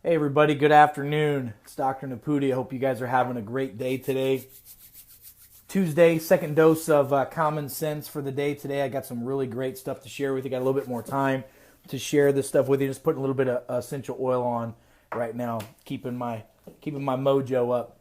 Hey everybody, good afternoon. It's Dr. Nepute. I hope you guys are having a great day today. Tuesday, second dose of common sense for the day today. I got some really great stuff to share with you. Got a little bit more time to share this stuff with you. Just putting a little bit of essential oil on right now, keeping my mojo up.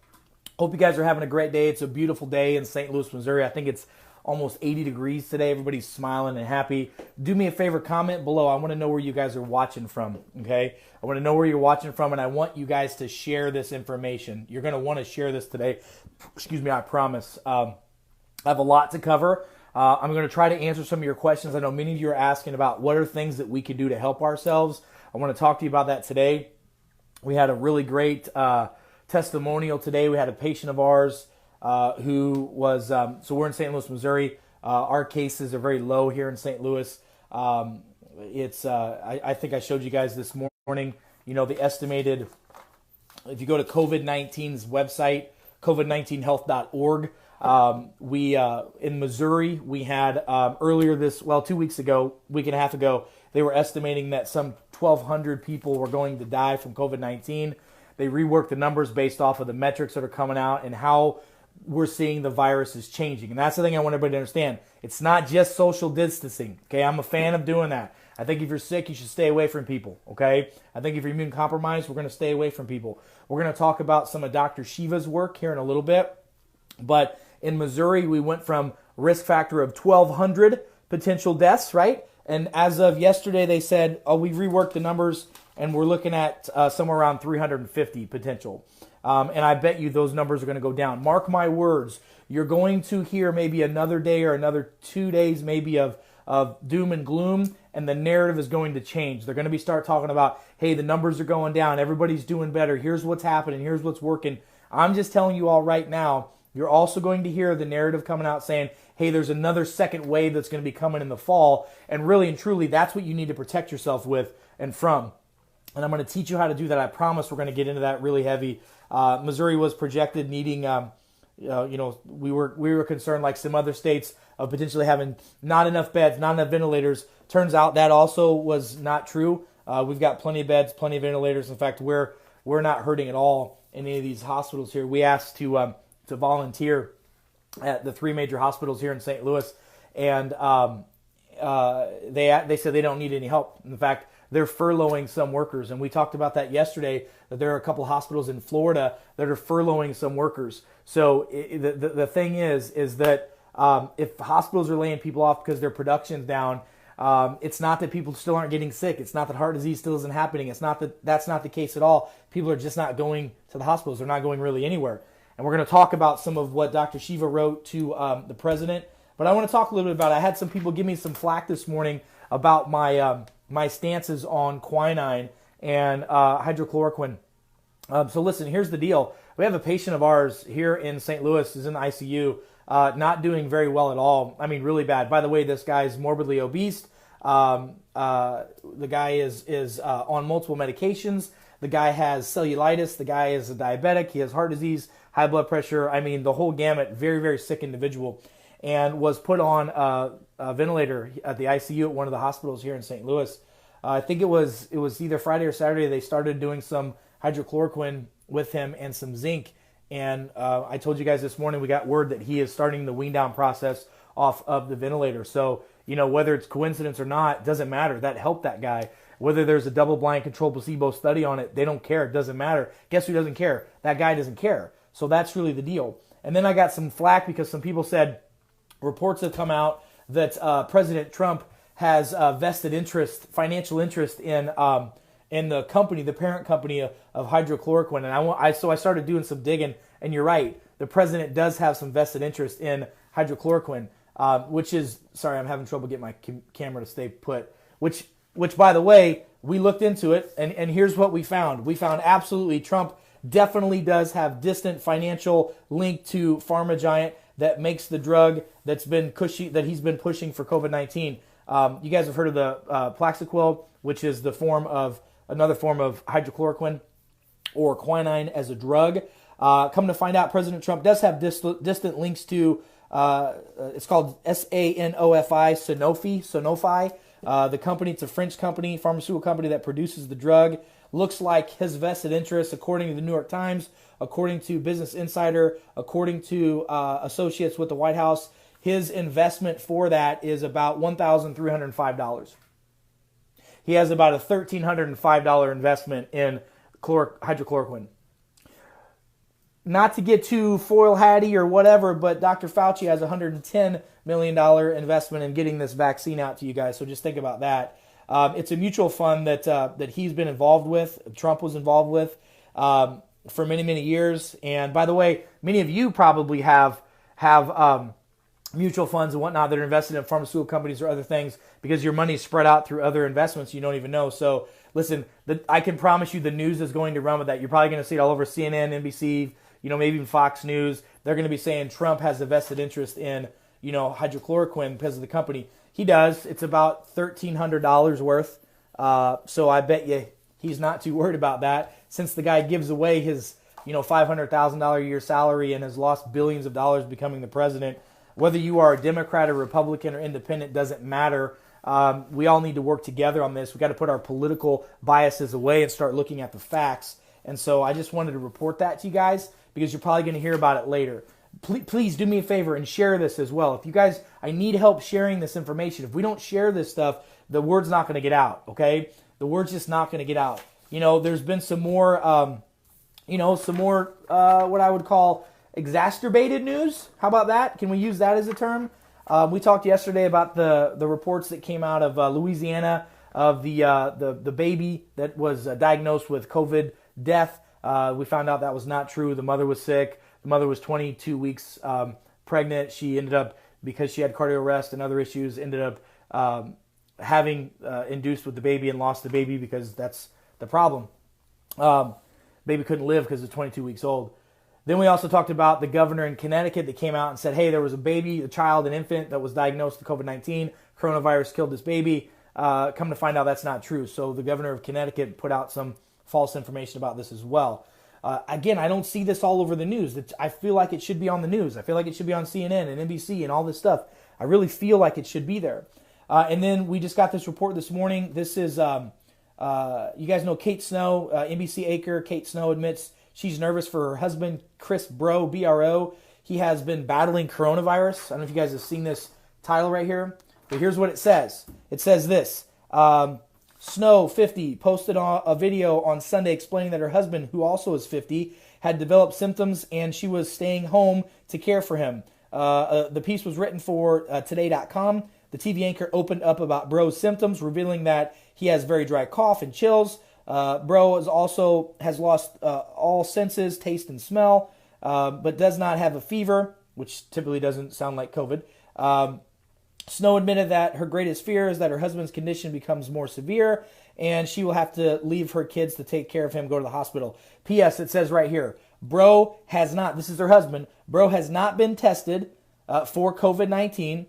Hope you guys are having a great day. It's a beautiful day in St. Louis, Missouri. I think it's almost 80 degrees today. Everybody's smiling and happy. Do me a favor, comment below. I want to know where you guys are watching from, okay? I want to know where you're watching from, and I want you guys to share this information. You're going to want to share this today. Excuse me, I promise. I have a lot to cover. I'm going to try to answer some of your questions. I know many of you are asking about what are things that we can do to help ourselves. I want to talk to you about that today. We had a really great testimonial today. We had a patient of ours who was, so we're in St. Louis, Missouri. Our cases are very low here in St. Louis. I think I showed you guys this morning, the estimated, if you go to COVID-19's website, covid19health.org, in Missouri, we had earlier 2 weeks ago, week and a half ago, they were estimating that some 1,200 people were going to die from COVID-19. They reworked the numbers based off of the metrics that are coming out and how we're seeing the virus is changing. And that's the thing I want everybody to understand. It's not just social distancing, okay? I'm a fan of doing that. I think if you're sick, you should stay away from people, okay? I think if you're immune compromised, we're going to stay away from people. We're going to talk about some of Dr. Shiva's work here in a little bit. But in Missouri, we went from risk factor of 1,200 potential deaths, right? And as of yesterday, they said, we've reworked the numbers, and we're looking at somewhere around 350 potential. And I bet you those numbers are going to go down. Mark my words. You're going to hear maybe another day or another 2 days maybe of doom and gloom, and the narrative is going to change. They're going to start talking about, hey, the numbers are going down. Everybody's doing better. Here's what's happening. Here's what's working. I'm just telling you all right now, you're also going to hear the narrative coming out saying, hey, there's another second wave that's going to be coming in the fall. And really and truly, that's what you need to protect yourself with and from. And I'm going to teach you how to do that. I promise we're going to get into that really heavy. Missouri was projected needing, we were concerned like some other states of potentially having not enough beds, not enough ventilators. Turns out that also was not true. We've got plenty of beds, plenty of ventilators. In fact, we're not hurting at all in any of these hospitals here. We asked to volunteer at the 3 major hospitals here in St. Louis, and they said they don't need any help. In fact, they're furloughing some workers, and we talked about that yesterday, that there are a couple of hospitals in Florida that are furloughing some workers. So the thing is that if hospitals are laying people off because their production's down, it's not that people still aren't getting sick. It's not that heart disease still isn't happening. It's not that that's not the case at all. People are just not going to the hospitals. They're not going really anywhere. And we're going to talk about some of what Dr. Shiva wrote to the president. But I want to talk a little bit about it. I had some people give me some flack this morning about my stances on quinine and hydroxychloroquine. So listen, here's the deal. We have a patient of ours here in St. Louis who's in the ICU, not doing very well at all. I mean, really bad. By the way, this guy's morbidly obese. The guy is on multiple medications. The guy has cellulitis. The guy is a diabetic. He has heart disease, high blood pressure. I mean, the whole gamut. Very, very sick individual. And was put on a ventilator at the ICU at one of the hospitals here in St. Louis. I think it was either Friday or Saturday they started doing some hydroxychloroquine with him and some zinc. And I told you guys this morning we got word that he is starting the wean down process off of the ventilator. So, whether it's coincidence or not, it doesn't matter. That helped that guy. Whether there's a double-blind controlled placebo study on it, they don't care. It doesn't matter. Guess who doesn't care? That guy doesn't care. So that's really the deal. And then I got some flack because some people said reports have come out that President Trump has vested interest, financial interest in the company, the parent company of hydroxychloroquine. And so I started doing some digging, and you're right. The president does have some vested interest in hydroxychloroquine, which is, sorry, I'm having trouble getting my camera to stay put, which by the way, we looked into it, and here's what we found. We found absolutely Trump definitely does have distant financial link to pharma giant that makes the drug that he's been pushing for COVID-19. You guys have heard of the Plaxicil, which is another form of hydroxychloroquine or quinine as a drug. Come to find out, President Trump does have distant links to, it's called Sanofi, The company, it's a French company, pharmaceutical company that produces the drug. Looks like his vested interest, according to the New York Times, according to Business Insider, according to associates with the White House, his investment for that is about $1,305. He has about a $1,305 investment in hydrochloroquine. Not to get too foil hatty or whatever, but Dr. Fauci has a $110 million investment in getting this vaccine out to you guys. So just think about that. It's a mutual fund that he's been involved with, Trump was involved with for many, many years. And by the way, many of you probably have mutual funds and whatnot that are invested in pharmaceutical companies or other things because your money is spread out through other investments you don't even know. So listen, I can promise you the news is going to run with that. You're probably going to see it all over CNN, NBC, maybe even Fox News. They're going to be saying Trump has a vested interest in, hydrochloroquine because of the company. He does. It's about $1,300 worth. So I bet you he's not too worried about that since the guy gives away his, $500,000 a year salary and has lost billions of dollars becoming the president. Whether you are a Democrat or Republican or independent doesn't matter. We all need to work together on this. We've got to put our political biases away and start looking at the facts. And so I just wanted to report that to you guys because you're probably going to hear about it later. Please do me a favor and share this as well. If you guys, I need help sharing this information. If we don't share this stuff, the word's not going to get out, okay? The word's just not going to get out. There's been some more, what I would call exacerbated news. How about that? Can we use that as a term? We talked yesterday about the reports that came out of Louisiana of the baby that was diagnosed with COVID death. We found out that was not true. The mother was sick. The mother was 22 weeks pregnant. She ended up, because she had cardio arrest and other issues, ended up having induced with the baby and lost the baby because that's the problem. Baby couldn't live because it's 22 weeks old. Then we also talked about the governor in Connecticut that came out and said, hey, there was a baby, a child, an infant that was diagnosed with COVID-19. Coronavirus killed this baby. Come to find out that's not true. So the governor of Connecticut put out some false information about this as well. Again, I don't see this all over the news. I feel like it should be on the news. I feel like it should be on CNN and NBC and all this stuff. I really feel like it should be there. And then we just got this report this morning. This is, you guys know Kate Snow, NBC anchor. Kate Snow admits she's nervous for her husband, Chris Bro, B-R-O. He has been battling coronavirus. I don't know if you guys have seen this title right here, but here's what it says. It says this. Snow, 50, posted a video on Sunday explaining that her husband, who also is 50, had developed symptoms and she was staying home to care for him. The piece was written for Today.com. The TV anchor opened up about Bro's symptoms, revealing that he has very dry cough and chills. Bro has lost all senses, taste and smell, but does not have a fever, which typically doesn't sound like COVID. Snow admitted that her greatest fear is that her husband's condition becomes more severe and she will have to leave her kids to take care of him, go to the hospital. P.S. It says right here, Bro has not, this is her husband, Bro has not been tested for COVID-19.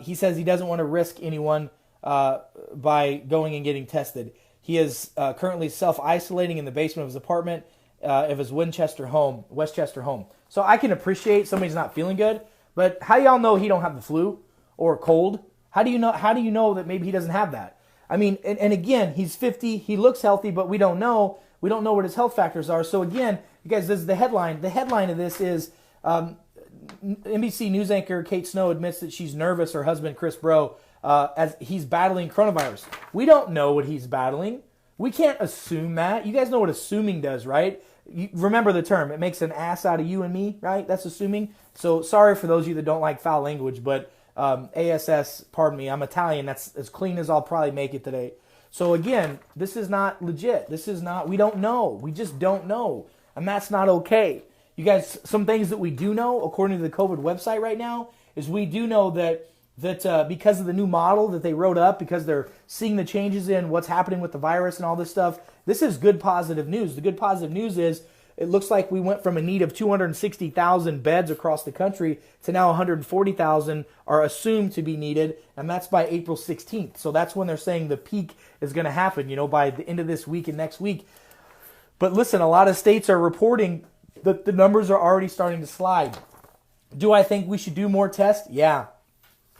He says he doesn't want to risk anyone by going and getting tested. He is currently self-isolating in the basement of his apartment of his Westchester home. So I can appreciate somebody's not feeling good, but how do y'all know he don't have the flu or cold? How do you know that maybe he doesn't have that? I mean, and again, he's 50, he looks healthy, but we don't know. We don't know what his health factors are. So again, you guys, this is the headline. The headline of this is NBC news anchor Kate Snow admits that she's nervous, her husband, Chris Bro, as he's battling coronavirus. We don't know what he's battling. We can't assume that. You guys know what assuming does, right? Remember the term. It makes an ass out of you and me, right? That's assuming. So sorry for those of you that don't like foul language, but ASS, pardon me, I'm Italian. That's as clean as I'll probably make it today. So again, this is not legit. This is not, we don't know. We just don't know. And that's not okay. You guys, some things that we do know, according to the COVID website right now, is we do know that because of the new model that they wrote up, because they're seeing the changes in what's happening with the virus and all this stuff, this is good positive news. The good positive news is it looks like we went from a need of 260,000 beds across the country to now 140,000 are assumed to be needed, and that's by April 16th. So that's when they're saying the peak is going to happen, by the end of this week and next week. But listen, a lot of states are reporting that the numbers are already starting to slide. Do I think we should do more tests? Yeah.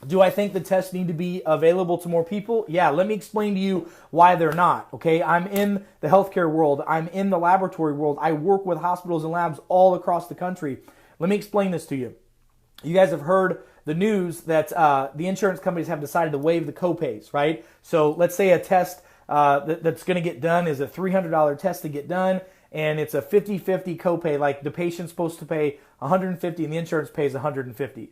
Do I think the tests need to be available to more people? Yeah, let me explain to you why they're not, okay? I'm in the healthcare world. I'm in the laboratory world. I work with hospitals and labs all across the country. Let me explain this to you. You guys have heard the news that the insurance companies have decided to waive the copays, right? So let's say a test that's going to get done is a $300 test to get done, and it's a 50-50 copay, like the patient's supposed to pay $150 and the insurance pays $150.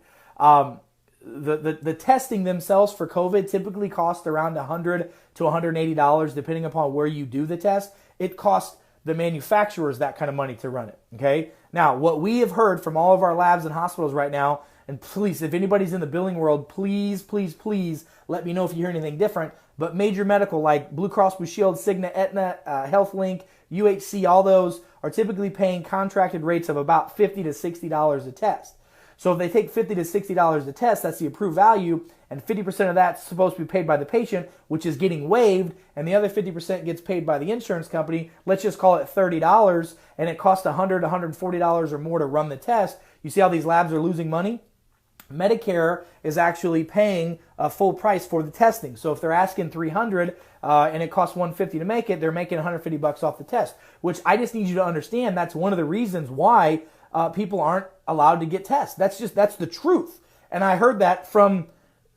The testing themselves for COVID typically cost around $100 to $180, depending upon where you do the test. It costs the manufacturers that kind of money to run it, okay? Now, what we have heard from all of our labs and hospitals right now, and please, if anybody's in the billing world, please, please, please let me know if you hear anything different, but major medical like Blue Cross Blue Shield, Cigna, Aetna, HealthLink, UHC, all those are typically paying contracted rates of about $50 to $60 a test. So if they take $50 to $60 a test, that's the approved value, and 50% of that's supposed to be paid by the patient, which is getting waived, and the other 50% gets paid by the insurance company. Let's just call it $30, and it costs $100, $140 or more to run the test. You see how these labs are losing money? Medicare is actually paying a full price for the testing. So if they're asking $300 and it costs $150 to make it, they're making $150 off the test, which I just need you to understand that's one of the reasons why people aren't allowed to get tests. That's the truth. And I heard that from,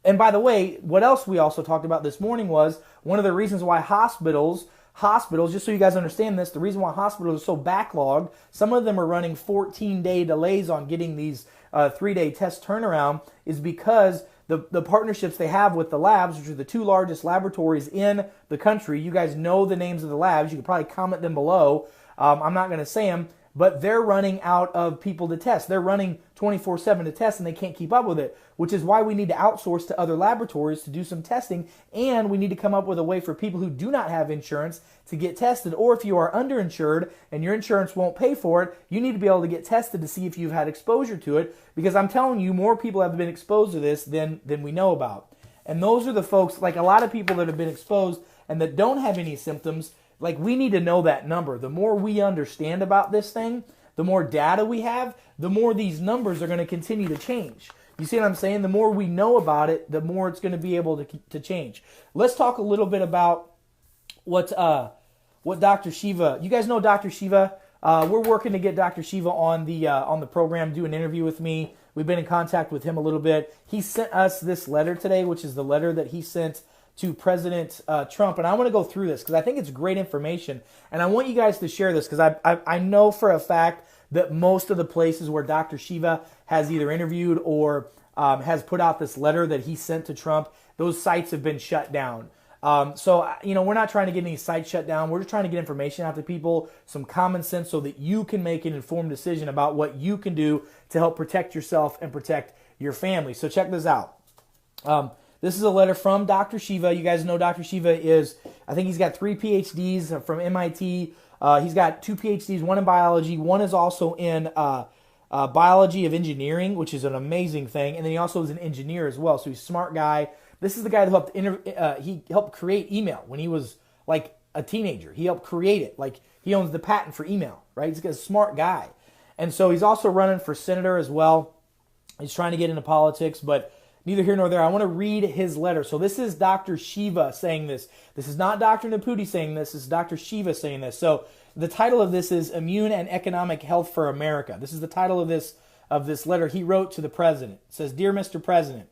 and by the way, what else we also talked about this morning was one of the reasons why hospitals, just so you guys understand this, the reason why hospitals are so backlogged, some of them are running 14-day delays on getting these 3-day test turnaround, is because the partnerships they have with the labs, which are the two largest laboratories in the country. You guys know the names of the labs. You can probably comment them below. I'm not going to say them, but they're running out of people to test. They're running 24/7 to test, and they can't keep up with it, which is why we need to outsource to other laboratories to do some testing, and we need to come up with a way for people who do not have insurance to get tested, or if you are underinsured and your insurance won't pay for it, you need to be able to get tested to see if you've had exposure to it, because I'm telling you, more people have been exposed to this than we know about. And those are the folks, like a lot of people that have been exposed and that don't have any symptoms. Like, we need to know that number. The more we understand about this thing, the more data we have, the more these numbers are going to continue to change. You see what I'm saying? The more we know about it, the more it's going to be able to change. Let's talk a little bit about what Dr. Shiva. You guys know Dr. Shiva. We're working to get Dr. Shiva on the program, do an interview with me. We've been in contact with him a little bit. He sent us this letter today, which is the letter that he sent to President Trump, and I want to go through this because I think it's great information, and I want you guys to share this because I know for a fact that most of the places where Dr. Shiva has either interviewed or has put out this letter that he sent to Trump, those sites have been shut down. So, we're not trying to get any sites shut down. We're just trying to get information out to people, some common sense, so that you can make an informed decision about what you can do to help protect yourself and protect your family. So check this out. This is a letter from Dr. Shiva. You guys know Dr. Shiva is, I think he's got 3 PhDs from MIT. He's got 2 PhDs, one in biology. One is also in biology of engineering, which is an amazing thing. And then he also is an engineer as well. So he's a smart guy. This is the guy that he helped create email when he was like a teenager. He helped create it. Like, he owns the patent for email, right? He's a smart guy. And so he's also running for senator as well. He's trying to get into politics, but neither here nor there. I want to read his letter. So this is Dr. Shiva saying this. This is not Dr. Nepute saying this. This is Dr. Shiva saying this. So the title of this is Immune and Economic Health for America. This is the title of this letter he wrote to the president. It says, "Dear Mr. President,"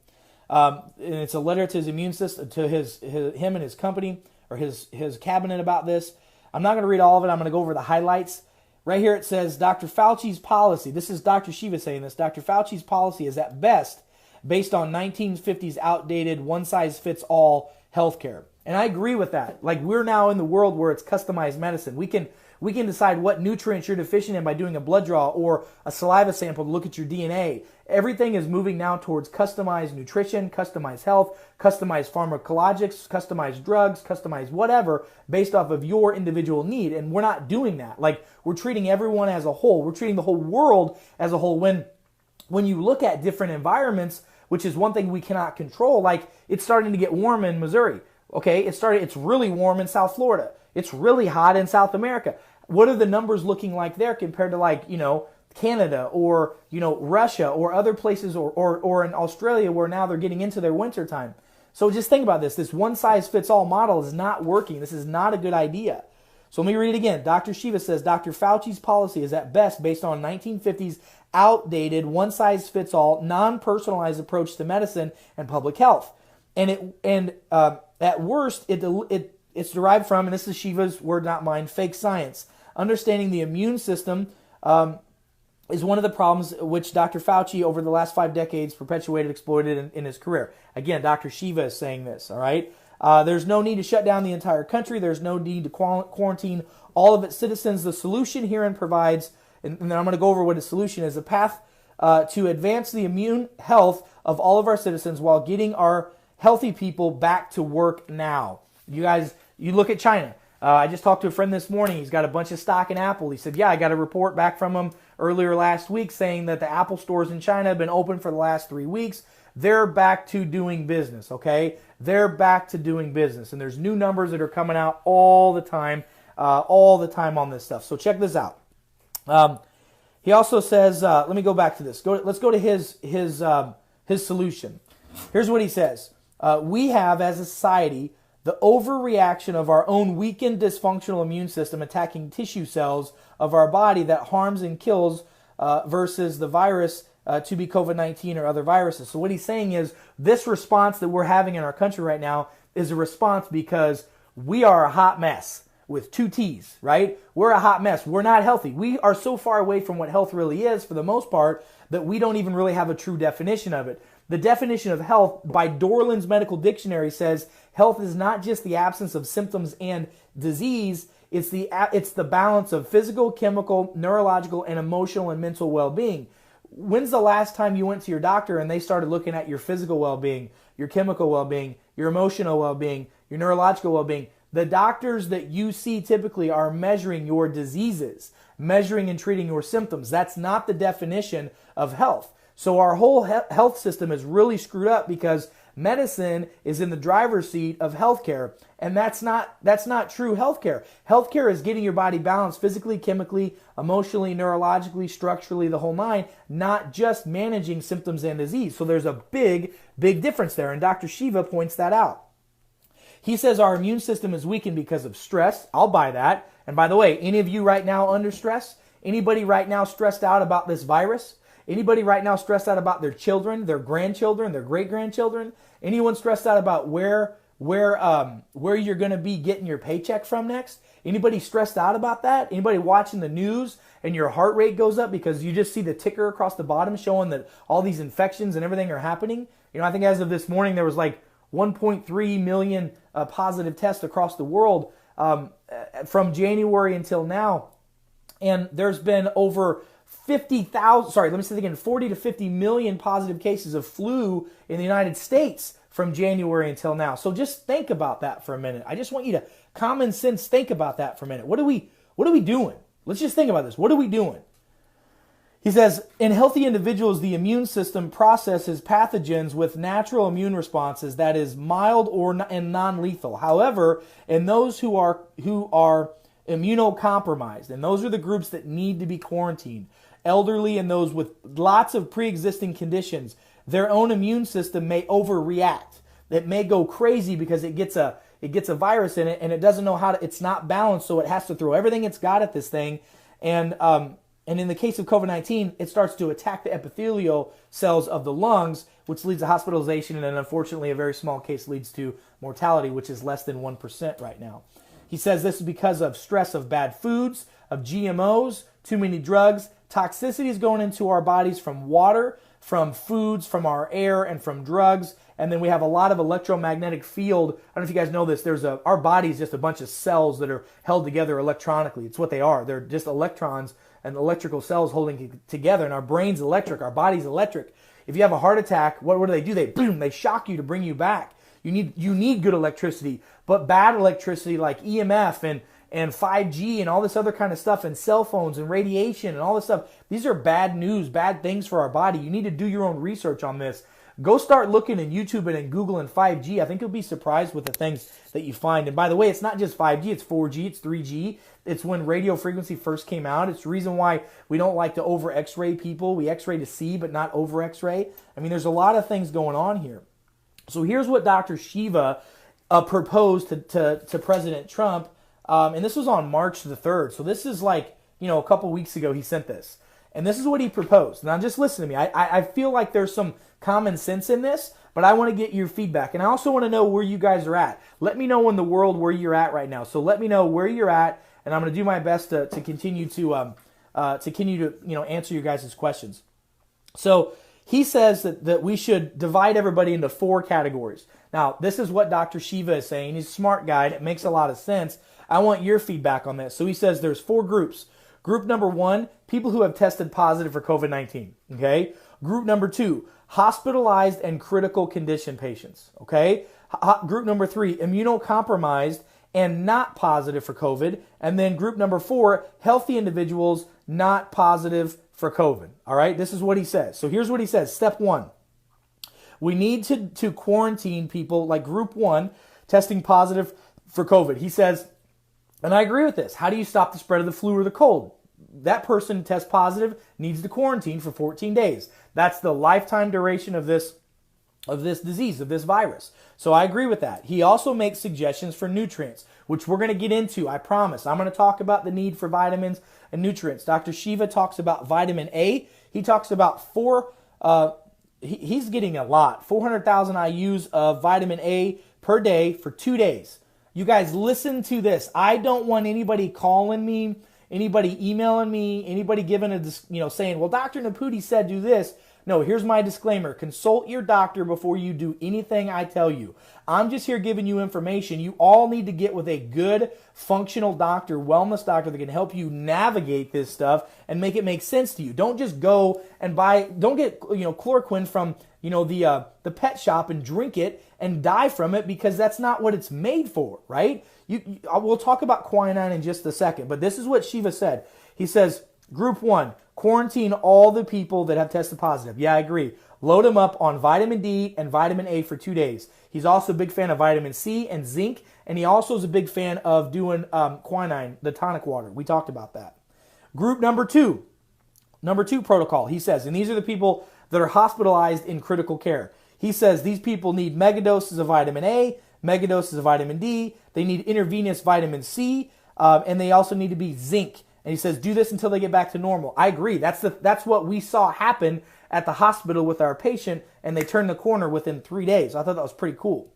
and it's a letter to his immune system, to him and his company, or his cabinet about this. I'm not going to read all of it. I'm going to go over the highlights. Right here it says, Dr. Fauci's policy. This is Dr. Shiva saying this. Dr. Fauci's policy is at best based on 1950s outdated one-size-fits-all healthcare. And I agree with that. Like, we're now in the world where it's customized medicine. We can decide what nutrients you're deficient in by doing a blood draw or a saliva sample to look at your DNA. Everything is moving now towards customized nutrition, customized health, customized pharmacologics, customized drugs, customized whatever, based off of your individual need. And we're not doing that. Like, we're treating everyone as a whole. We're treating the whole world as a whole. When you look at different environments, which is one thing we cannot control, like, it's starting to get warm in Missouri. Okay, it's really warm in South Florida. It's really hot in South America. What are the numbers looking like there compared to, like, Canada or, Russia or other places or in Australia where now they're getting into their winter time. So just think about this. This one-size-fits-all model is not working. This is not a good idea. So let me read it again. Dr. Shiva says, Dr. Fauci's policy is at best based on 1950s outdated, one-size-fits-all, non-personalized approach to medicine and public health. And at worst, it's derived from, and this is Shiva's word, not mine, fake science. Understanding the immune system is one of the problems which Dr. Fauci over the last 5 decades perpetuated, exploited in his career. Again, Dr. Shiva is saying this, all right? There's no need to shut down the entire country. There's no need to quarantine all of its citizens. The solution herein provides, and then I'm going to go over what the solution is, a path to advance the immune health of all of our citizens while getting our healthy people back to work now. You guys, you look at China. I just talked to a friend this morning. He's got a bunch of stock in Apple. He said, yeah, I got a report back from him earlier last week saying that the Apple stores in China have been open for the last 3 weeks. They're back to doing business, okay? They're back to doing business. And there's new numbers that are coming out all the time on this stuff. So check this out. He also says, let me go back to this. Let's go to his solution. Here's what he says. We have, as a society, the overreaction of our own weakened, dysfunctional immune system attacking tissue cells of our body that harms and kills versus the virus to be COVID-19 or other viruses. So what he's saying is this response that we're having in our country right now is a response because we are a hot mess with 2 T's, right? We're a hot mess. We're not healthy. We are so far away from what health really is for the most part that we don't even really have a true definition of it. The definition of health by Dorland's Medical Dictionary says health is not just the absence of symptoms and disease, it's the balance of physical, chemical, neurological, and emotional and mental well-being. When's the last time you went to your doctor and they started looking at your physical well-being, your chemical well-being, your emotional well-being, your neurological well-being? The doctors that you see typically are measuring your diseases, measuring and treating your symptoms. That's not the definition of health. So our whole health system is really screwed up because medicine is in the driver's seat of healthcare, and that's not true healthcare. Healthcare is getting your body balanced physically, chemically, emotionally, neurologically, structurally, the whole nine, not just managing symptoms and disease. So there's a big difference there, and Dr. Shiva points that out. He says our immune system is weakened because of stress. I'll buy that. And by the way, any of you right now under stress? Anybody right now stressed out about this virus? Anybody right now stressed out about their children, their grandchildren, their great-grandchildren? Anyone stressed out about where you're going to be getting your paycheck from next? Anybody stressed out about that? Anybody watching the news and your heart rate goes up because you just see the ticker across the bottom showing that all these infections and everything are happening? I think as of this morning there was like 1.3 million positive tests across the world from January until now. And there's been over 40 to 50 million positive cases of flu in the United States from January until now. So just think about that for a minute. I just want you to common sense think about that for a minute. What are we doing? Let's just think about this. What are we doing? He says, in healthy individuals, the immune system processes pathogens with natural immune responses that is mild and non-lethal. However, in those who are immunocompromised, and those are the groups that need to be quarantined, elderly and those with lots of pre-existing conditions, their own immune system may overreact. It may go crazy because it gets a virus in it and it doesn't know how to, it's not balanced, so it has to throw everything it's got at this thing. And in the case of COVID-19, it starts to attack the epithelial cells of the lungs, which leads to hospitalization, and then unfortunately a very small case leads to mortality, which is less than 1% right now. He says this is because of stress of bad foods, of GMOs, too many drugs, toxicities going into our bodies from water, from foods, from our air, and from drugs. And then we have a lot of electromagnetic field. I don't know if you guys know this. Our body is just a bunch of cells that are held together electronically. It's what they are. They're just electrons and electrical cells holding together. And our brain's electric. Our body's electric. If you have a heart attack, what do? They shock you to bring you back. You need good electricity, but bad electricity like EMF and 5G and all this other kind of stuff and cell phones and radiation and all this stuff, these are bad news, bad things for our body. You need to do your own research on this. Go start looking in YouTube and in Google and 5G. I think you'll be surprised with the things that you find. And by the way, it's not just 5G, it's 4G, it's 3G. It's when radio frequency first came out. It's the reason why we don't like to over X-ray people. We X-ray to see, but not over X-ray. I mean, there's a lot of things going on here. So here's what Dr. Shiva proposed to President Trump. And this was on March the 3rd. So this is like, a couple weeks ago he sent this. And this is what he proposed. Now just listen to me. I feel like there's some common sense in this, but I want to get your feedback. And I also want to know where you guys are at. Let me know in the world where you're at right now. So let me know where you're at, and I'm going to do my best to continue to answer your guys' questions. So he says that we should divide everybody into 4 categories. Now, this is what Dr. Shiva is saying. He's a smart guy, and it makes a lot of sense. I want your feedback on this. So he says there's 4 groups. Group number 1, people who have tested positive for COVID-19. Okay. Group number 2, hospitalized and critical condition patients. Okay. Group number 3, immunocompromised and not positive for COVID. And then group number 4, healthy individuals not positive for COVID. All right. This is what he says. So here's what he says. Step 1. We need to quarantine people like group 1 testing positive for COVID. He says, and I agree with this. How do you stop the spread of the flu or the cold? That person tests positive needs to quarantine for 14 days. That's the lifetime duration of this disease, of this virus. So I agree with that. He also makes suggestions for nutrients, which we're going to get into, I promise. I'm going to talk about the need for vitamins and nutrients. Dr. Shiva talks about vitamin A. He talks about he's getting a lot, 400,000 IUs of vitamin A per day for 2 days. You guys listen to this. I don't want anybody calling me, anybody emailing me, anybody giving saying, well, Dr. Nepute said do this. No, here's my disclaimer. Consult your doctor before you do anything I tell you. I'm just here giving you information. You all need to get with a good, functional doctor, wellness doctor that can help you navigate this stuff and make it make sense to you. Don't just go and don't get chloroquine from the pet shop and drink it and die from it, because that's not what it's made for, right? We'll talk about quinine in just a second, but this is what Shiva said. He says, group 1, quarantine all the people that have tested positive. Yeah, I agree. Load them up on vitamin D and vitamin A for 2 days. He's also a big fan of vitamin C and zinc, and he also is a big fan of doing quinine, the tonic water. We talked about that. Group number 2 protocol, he says, and these are the people that are hospitalized in critical care. He says these people need megadoses of vitamin A, megadoses of vitamin D, they need intravenous vitamin C, and they also need to be zinc. And he says, do this until they get back to normal. I agree. That's what we saw happen at the hospital with our patient, and they turned the corner within 3 days. I thought that was pretty cool.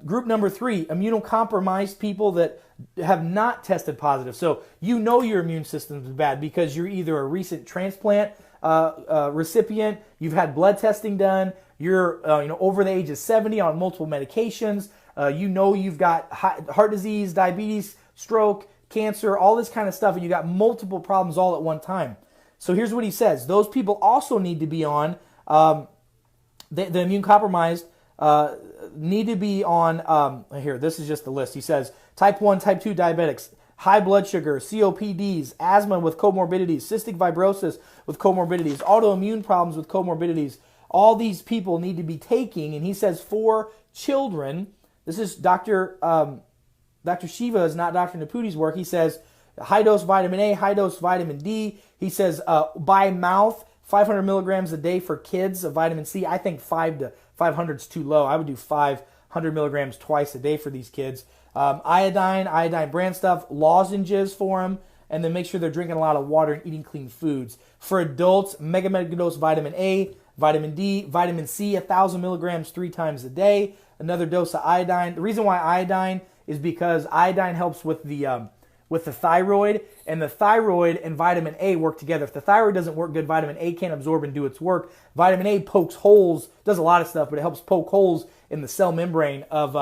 Group number 3, immunocompromised people that have not tested positive. So your immune system is bad because you're either a recent transplant recipient, you've had blood testing done, you're over the age of 70 on multiple medications, you've got heart disease, diabetes, stroke, cancer, all this kind of stuff, and you got multiple problems all at one time. So here's what he says. Those people also need to be on, the immune compromised need to be on, here, this is just the list. He says, type 1, type 2 diabetics, high blood sugar, COPDs, asthma with comorbidities, cystic fibrosis with comorbidities, autoimmune problems with comorbidities. All these people need to be taking, and he says for children, this is Dr. Shiva is not Dr. Nepute's work. He says high dose vitamin A, high dose vitamin D. He says by mouth, 500 milligrams a day for kids of vitamin C. I think 500 is too low. I would do 500 milligrams twice a day for these kids. Iodine brand stuff, lozenges for them, and then make sure they're drinking a lot of water and eating clean foods. For adults, megadose vitamin A, vitamin D, vitamin C, 1,000 milligrams 3 times a day. Another dose of iodine. The reason why iodine is because iodine helps with the thyroid, and the thyroid and vitamin A work together. If the thyroid doesn't work good, vitamin A can't absorb and do its work. Vitamin A pokes holes, does a lot of stuff, but it helps poke holes in the cell membrane of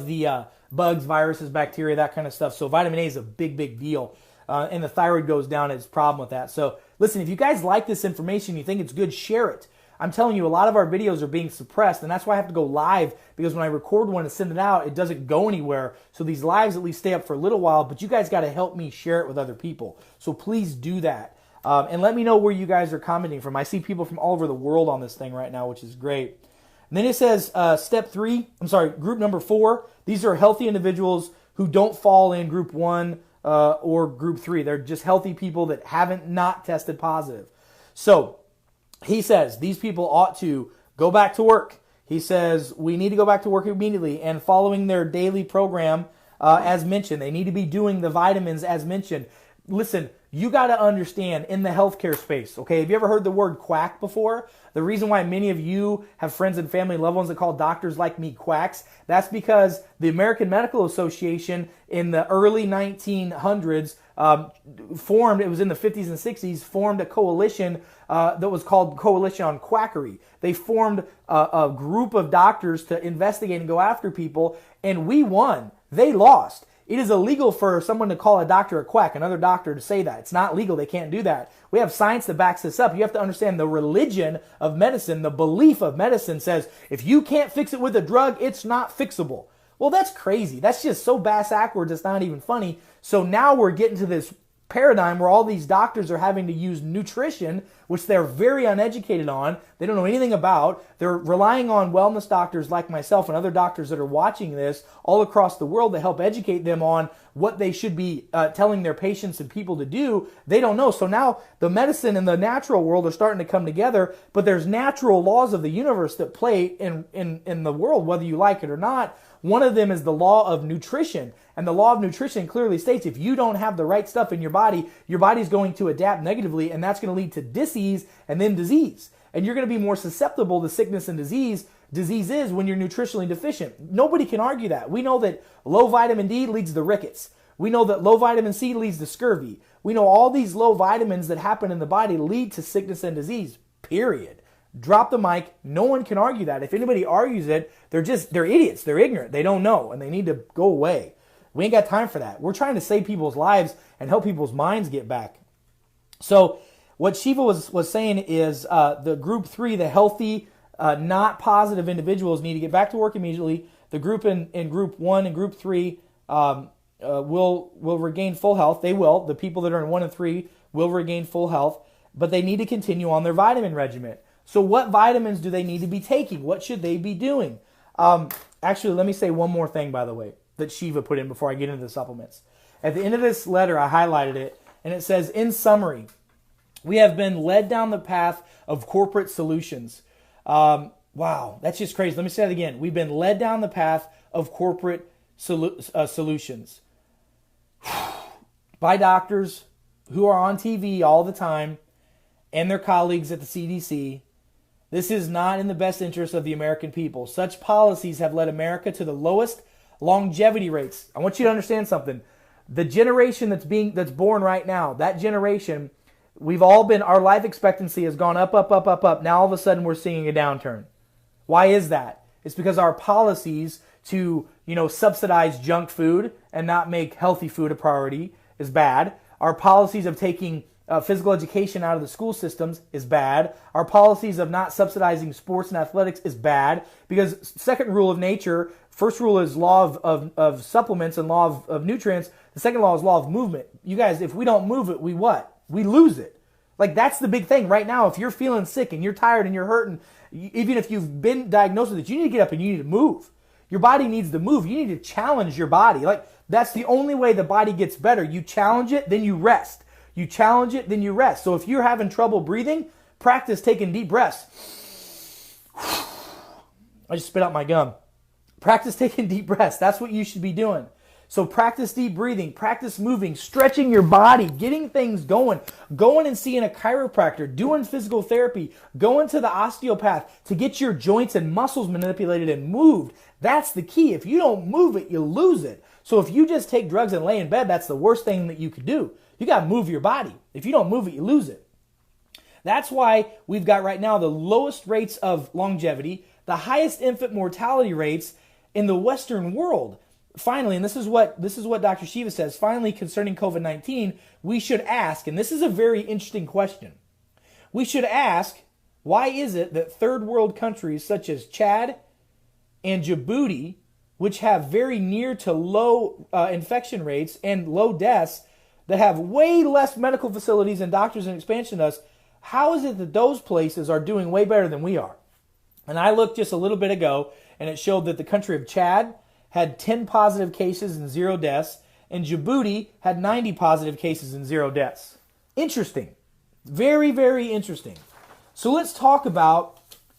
the bugs, viruses, bacteria, that kind of stuff. So vitamin A is a big, big deal. And the thyroid goes down, and it's a problem with that. So listen, if you guys like this information, you think it's good, share it. I'm telling you, a lot of our videos are being suppressed, and that's why I have to go live, because when I record one and send it out, it doesn't go anywhere. So these lives at least stay up for a little while, but you guys got to help me share it with other people. So please do that. And let me know where you guys are commenting from. I see people from all over the world on this thing right now, which is great. And then it says group number 4. These are healthy individuals who don't fall in group 1 or group 3. They're just healthy people that haven't not tested positive. So he says these people ought to go back to work. He says we need to go back to work immediately and following their daily program as mentioned. They need to be doing the vitamins as mentioned. Listen, you got to understand in the healthcare space, okay? Have you ever heard the word quack before? The reason why many of you have friends and family and loved ones that call doctors like me quacks, that's because the American Medical Association in the early 1900s formed, it was in the 50s and 60s, formed a coalition that was called Coalition on Quackery. They formed a group of doctors to investigate and go after people, and we won. They lost. It is illegal for someone to call a doctor a quack, another doctor to say that. It's not legal. They can't do that. We have science that backs this up. You have to understand the religion of medicine, the belief of medicine says, if you can't fix it with a drug, it's not fixable. Well, that's crazy. That's just so bass-ackwards, it's not even funny. So now we're getting to this paradigm where all these doctors are having to use nutrition, which they're very uneducated on. They don't know anything about. They're relying on wellness doctors like myself and other doctors that are watching this all across the world to help educate them on what they should be telling their patients and people to do. They don't know. So now the medicine and the natural world are starting to come together, but there's natural laws of the universe that play in the world, whether you like it or not. One of them is the law of nutrition. And the law of nutrition clearly states if you don't have the right stuff in your body's going to adapt negatively, and that's going to lead to disease and then disease. And you're going to be more susceptible to sickness and disease. Disease is when you're nutritionally deficient. Nobody can argue that. We know that low vitamin D leads to rickets. We know that low vitamin C leads to scurvy. We know all these low vitamins that happen in the body lead to sickness and disease, period. Drop the mic. No one can argue that. If anybody argues it, they're idiots. They're ignorant. They don't know, and they need to go away. We ain't got time for that. We're trying to save people's lives and help people's minds get back. So what Shiva was saying is the group 3, the healthy, not positive individuals need to get back to work immediately. The group in group 1 and group 3 will regain full health. They will. The people that are in 1 and 3 will regain full health, but they need to continue on their vitamin regimen. So what vitamins do they need to be taking? What should they be doing? Actually, let me say one more thing, by the way, that Shiva put in before I get into the supplements. At the end of this letter, I highlighted it, and it says, in summary, we have been led down the path of corporate solutions. Wow, that's just crazy. Let me say that again. We've been led down the path of corporate solutions by doctors who are on TV all the time and their colleagues at the CDC. This is not in the best interest of the American people. Such policies have led America to the lowest longevity rates. I want you to understand something. The generation that's born right now, that generation, our life expectancy has gone up, up, up, up, up. Now all of a sudden we're seeing a downturn. Why is that? It's because our policies to, subsidize junk food and not make healthy food a priority is bad. Our policies of taking physical education out of the school systems is bad. Our policies of not subsidizing sports and athletics is bad, because second rule of nature, first rule is law of supplements and law of nutrients. The second law is law of movement. You guys, if we don't move it, we what? We lose it. Like, that's the big thing right now. If you're feeling sick and you're tired and you're hurting, even if you've been diagnosed with it, you need to get up and you need to move. Your body needs to move. You need to challenge your body. Like, that's the only way the body gets better. You challenge it, then you rest. You challenge it, then you rest. So if you're having trouble breathing, practice taking deep breaths. I just spit out my gum. Practice taking deep breaths. That's what you should be doing. So practice deep breathing, practice moving, stretching your body, getting things going and seeing a chiropractor, doing physical therapy, going to the osteopath to get your joints and muscles manipulated and moved. That's the key. If you don't move it, you lose it. So if you just take drugs and lay in bed, that's the worst thing that you could do. You got to move your body. If you don't move it, you lose it. That's why we've got right now the lowest rates of longevity, the highest infant mortality rates in the Western world. Finally, and this is what Dr. Shiva says, finally concerning COVID-19, we should ask, and this is a very interesting question. We should ask, why is it that third world countries such as Chad and Djibouti, which have very near to low infection rates and low deaths, that have way less medical facilities and doctors and expansion than us, how is it that those places are doing way better than we are? And I looked just a little bit ago, and it showed that the country of Chad had 10 positive cases and 0 deaths, and Djibouti had 90 positive cases and 0 deaths. Interesting. Very, very interesting. So let's talk about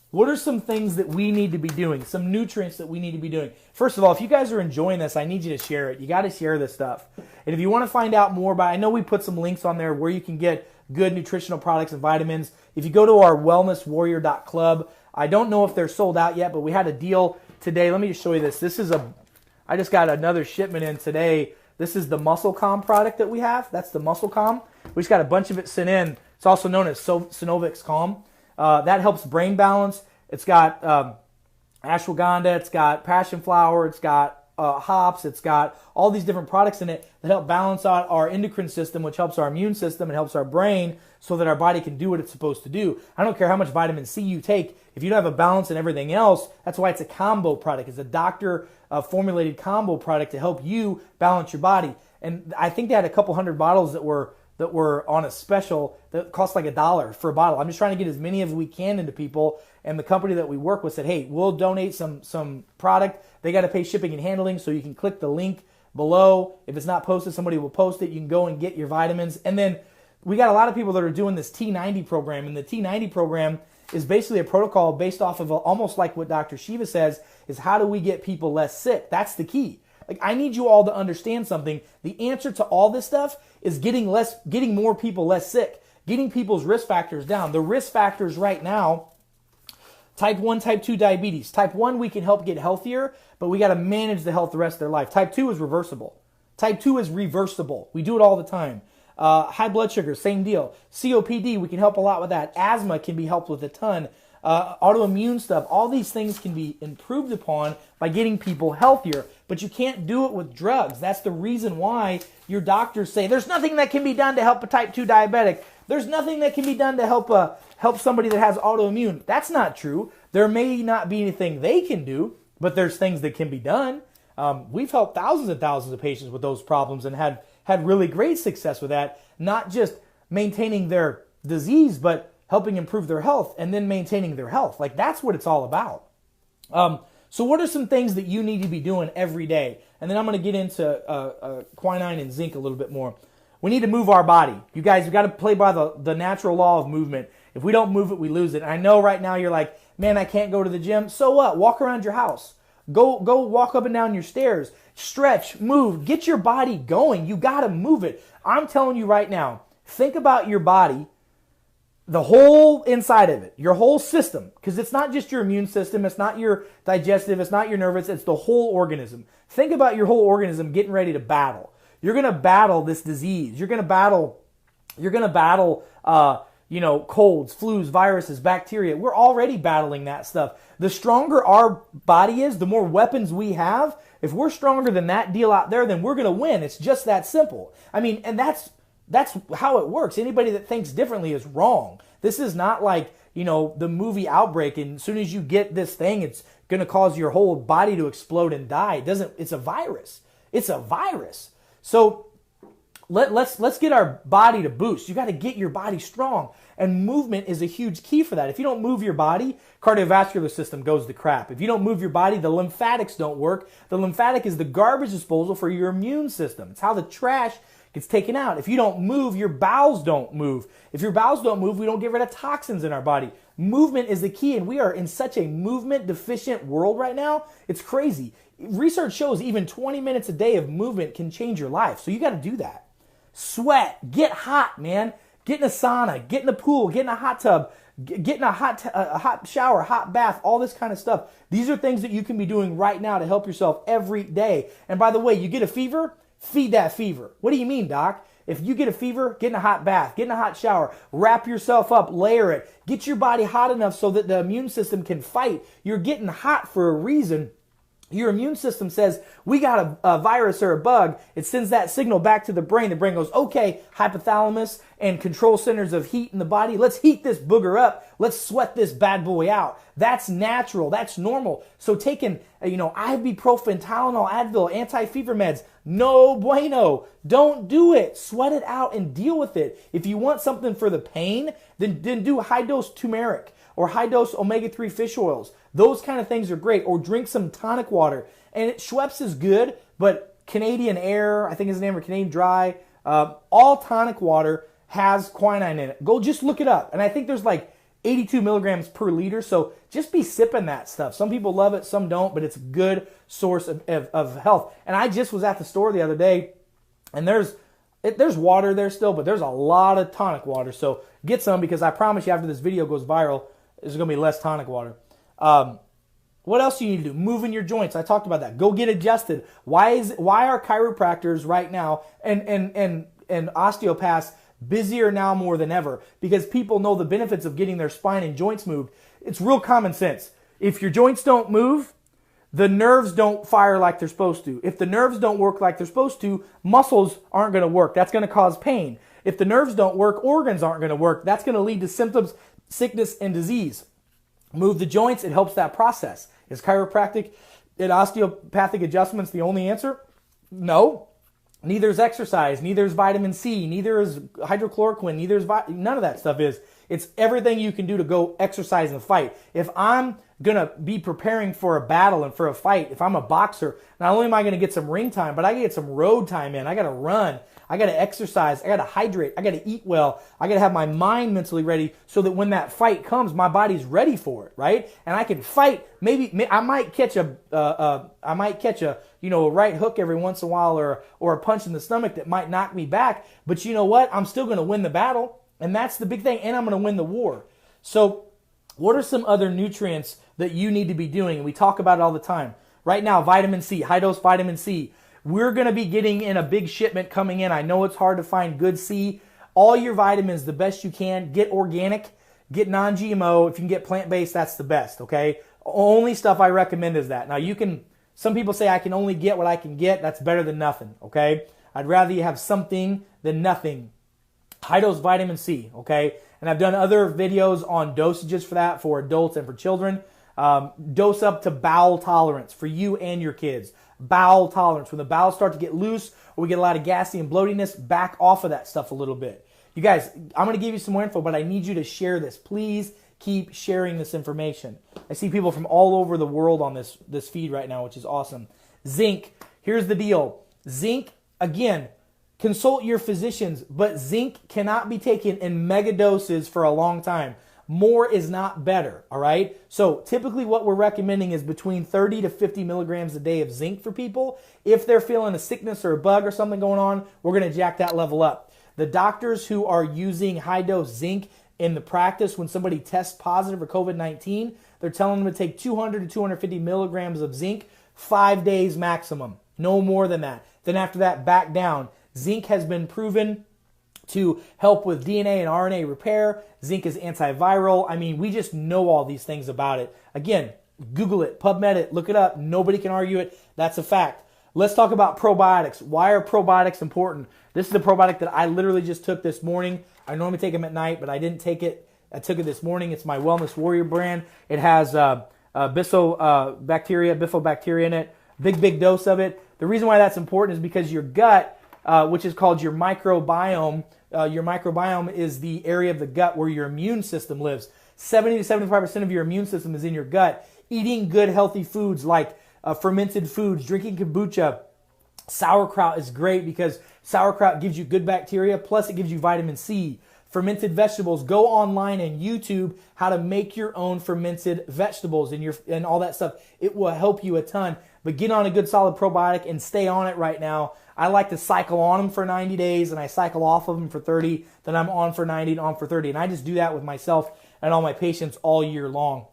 what are some things that we need to be doing, some nutrients that we need to be doing. First of all, if you guys are enjoying this, I need you to share it. You got to share this stuff. And if you want to find out more about it, I know we put some links on there where you can get good nutritional products and vitamins. If you go to our wellnesswarrior.club, I don't know if they're sold out yet, but we had a deal today. Let me just show you this. I just got another shipment in today. This is the Muscle Calm product that we have. That's the Muscle Calm. We just got a bunch of it sent in. It's also known as Synovix Calm. That helps brain balance. It's got ashwagandha. It's got passion flower. It's got hops. It's got all these different products in it that help balance out our endocrine system, which helps our immune system and helps our brain so that our body can do what it's supposed to do. I don't care how much vitamin C you take. If you don't have a balance in everything else, that's why it's a combo product. It's a doctor formulated combo product to help you balance your body. And I think they had a couple hundred bottles that were on a special that cost like $1 for a bottle. I'm just trying to get as many as we can into people. And the company that we work with said, hey, we'll donate some product. They got to pay shipping and handling, so you can click the link below. If it's not posted, somebody will post it. You can go and get your vitamins. And then we got a lot of people that are doing this T90 program. And the T90 program is basically a protocol based off of almost like what Dr. Shiva says, is how do we get people less sick? That's the key. Like, I need you all to understand something. The answer to all this stuff is getting more people less sick, getting people's risk factors down. The risk factors right now, type 1, type 2 diabetes. Type 1, we can help get healthier, but we got to manage the health the rest of their life. Type 2 is reversible. Type 2 is reversible. We do it all the time. High blood sugar, same deal. COPD, we can help a lot with that. Asthma can be helped with a ton. Autoimmune stuff, all these things can be improved upon by getting people healthier, but you can't do it with drugs. That's the reason why your doctors say there's nothing that can be done to help a type 2 diabetic. There's nothing that can be done to help somebody that has autoimmune. That's not true. There may not be anything they can do, but there's things that can be done. We've helped thousands and thousands of patients with those problems and had really great success with that, not just maintaining their disease, but helping improve their health and then maintaining their health. Like, that's what it's all about. So what are some things that you need to be doing every day? And then I'm going to get into quinine and zinc a little bit more. We need to move our body. You guys, we've got to play by the natural law of movement. If we don't move it, we lose it. And I know right now you're like, man, I can't go to the gym. So what? Walk around your house. Go walk up and down your stairs. Stretch, move, get your body going. You got to move it. I'm telling you right now, think about your body, the whole inside of it, your whole system, because it's not just your immune system, it's not your digestive, it's not your nervous, it's the whole organism. Think about your whole organism getting ready to battle. You're going to battle this disease. You're going to battle colds, flus, viruses, bacteria. We're already battling that stuff. The stronger our body is, the more weapons we have. If we're stronger than that deal out there, then we're going to win. It's just that simple. I mean, and that's how it works. Anybody that thinks differently is wrong. This is not like, the movie Outbreak, and as soon as you get this thing, it's going to cause your whole body to explode and die. It's a virus. It's a virus. So let's get our body to boost. You got to get your body strong. And movement is a huge key for that. If you don't move your body, cardiovascular system goes to crap. If you don't move your body, the lymphatics don't work. The lymphatic is the garbage disposal for your immune system. It's how the trash gets taken out. If you don't move, your bowels don't move. If your bowels don't move, we don't get rid of toxins in our body. Movement is the key, and we are in such a movement-deficient world right now. It's crazy. Research shows even 20 minutes a day of movement can change your life, so you got to do that. Sweat. Get hot, man. Get in a sauna. Get in the pool. Get in a hot tub. Get in a hot shower, hot bath, all this kind of stuff. These are things that you can be doing right now to help yourself every day. And by the way, you get a fever, feed that fever. What do you mean, doc? If you get a fever, get in a hot bath, get in a hot shower, wrap yourself up, layer it, get your body hot enough so that the immune system can fight. You're getting hot for a reason. Your immune system says, we got a virus or a bug. It sends that signal back to the brain. The brain goes, okay, hypothalamus and control centers of heat in the body. Let's heat this booger up. Let's sweat this bad boy out. That's natural. That's normal. So taking, ibuprofen, Tylenol, Advil, anti-fever meds, no bueno. Don't do it. Sweat it out and deal with it. If you want something for the pain, then do high-dose turmeric or high-dose omega-3 fish oils. Those kind of things are great. Or drink some tonic water. And Schweppes is good, but Canadian Air, I think is the name, or Canadian Dry, all tonic water has quinine in it. Go just look it up. And I think there's like 82 milligrams per liter, so just be sipping that stuff. Some people love it, some don't, but it's a good source of health. And I just was at the store the other day, and there's water there still, but there's a lot of tonic water. So get some, because I promise you after this video goes viral, there's going to be less tonic water. What else do you need to do? Moving your joints. I talked about that. Go get adjusted. Why are chiropractors right now and osteopaths busier now more than ever? Because people know the benefits of getting their spine and joints moved. It's real common sense. If your joints don't move, the nerves don't fire like they're supposed to. If the nerves don't work like they're supposed to, muscles aren't going to work. That's going to cause pain. If the nerves don't work, organs aren't going to work. That's going to lead to symptoms, sickness, and disease. Move the joints. It helps that process. Is chiropractic and osteopathic adjustments the only answer? No. Neither is exercise. Neither is vitamin C. Neither is hydroxychloroquine. Neither is none of that stuff is. It's everything you can do to go exercise and fight. If I'm going to be preparing for a battle and for a fight, if I'm a boxer, not only am I going to get some ring time, but I get some road time in. I got to run. I got to exercise. I got to hydrate. I got to eat well. I got to have my mind mentally ready so that when that fight comes, my body's ready for it, right? And I can fight. Maybe I might catch a right hook every once in a while, or a punch in the stomach that might knock me back. But you know what? I'm still going to win the battle, and that's the big thing. And I'm going to win the war. So, what are some other nutrients that you need to be doing? And we talk about it all the time. Right now, vitamin C, high dose vitamin C. We're going to be getting in a big shipment coming in. I know it's hard to find good C. All your vitamins, the best you can. Get organic, get non-GMO. If you can get plant-based, that's the best, okay? Only stuff I recommend is that. Now, some people say I can only get what I can get. That's better than nothing, okay? I'd rather you have something than nothing. High-dose vitamin C, okay? And I've done other videos on dosages for that, for adults and for children. Dose up to bowel tolerance for you and your kids. Bowel tolerance. When the bowels start to get loose or we get a lot of gassy and bloatiness, back off of that stuff a little bit. You guys, I'm going to give you some more info, but I need you to share this. Please keep sharing this information. I see people from all over the world on this feed right now, which is awesome. Zinc. Here's the deal. Zinc, again, consult your physicians, but zinc cannot be taken in mega doses for a long time. More is not better, all right? So typically what we're recommending is between 30 to 50 milligrams a day of zinc for people. If they're feeling a sickness or a bug or something going on, we're going to jack that level up. The doctors who are using high-dose zinc in the practice when somebody tests positive for COVID-19, they're telling them to take 200 to 250 milligrams of zinc 5 days maximum. No more than that. Then after that, back down. Zinc has been proven to help with DNA and RNA repair. Zinc is antiviral. I mean, we just know all these things about it. Again, Google it, PubMed it, look it up. Nobody can argue it. That's a fact. Let's talk about probiotics. Why are probiotics important? This is the probiotic that I literally just took this morning. I normally take them at night, but I didn't take it. I took it this morning. It's my Wellness Warrior brand. It has bifidobacteria in it. Big dose of it. The reason why that's important is because your gut, which is called your microbiome. Your microbiome is the area of the gut where your immune system lives. 70 to 75% of your immune system is in your gut. Eating good, healthy foods like fermented foods, drinking kombucha, sauerkraut is great because sauerkraut gives you good bacteria, plus it gives you vitamin C. Fermented vegetables. Go online and YouTube how to make your own fermented vegetables and all that stuff. It will help you a ton. But get on a good solid probiotic and stay on it right now. I like to cycle on them for 90 days and I cycle off of them for 30. Then I'm on for 90 and on for 30. And I just do that with myself and all my patients all year long.